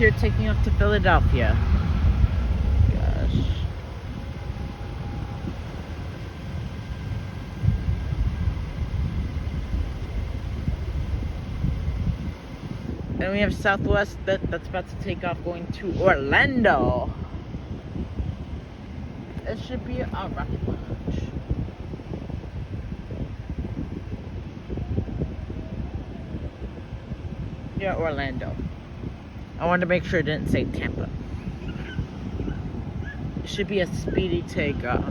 here taking off to Philadelphia. Gosh. And we have Southwest that's about to take off going to Orlando. It should be a rocket launch. Yeah, Orlando. I wanted to make sure it didn't say Tampa. It should be a speedy takeoff.